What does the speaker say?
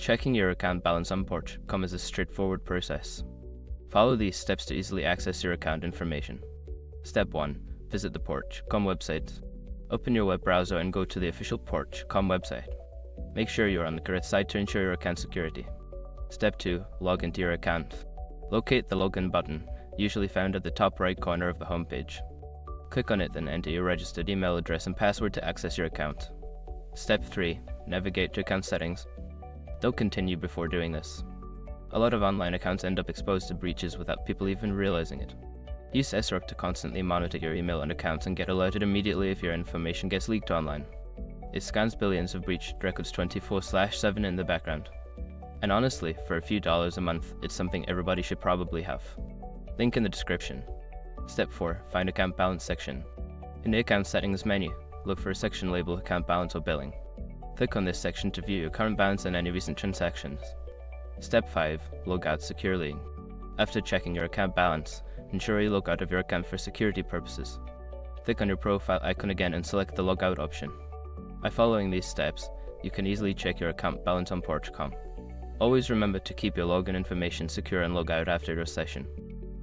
Checking your account balance on Porch.com is a straightforward process. Follow these steps to easily access your account information. Step 1. Visit the Porch.com website. Open your web browser and go to the official Porch.com website. Make sure you're on the correct site to ensure your account security. Step 2. Log into your account. Locate the login button, usually found at the top right corner of the homepage. Click on it, then enter your registered email address and password to access your account. Step 3. Navigate to account settings. Don't continue before doing this. A lot of online accounts end up exposed to breaches without people even realizing it. Use SROC to constantly monitor your email and accounts and get alerted immediately if your information gets leaked online. It scans billions of breached records 24/7 in the background. And honestly, for a few dollars a month, it's something everybody should probably have. Link in the description. Step 4. Find account balance section. In the account settings menu, look for a section labeled account balance or billing. Click on this section to view your current balance and any recent transactions. Step 5. Log out securely. After checking your account balance, ensure you log out of your account for security purposes. Click on your profile icon again and select the logout option. By following these steps, you can easily check your account balance on Porch.com. Always remember to keep your login information secure and log out after your session.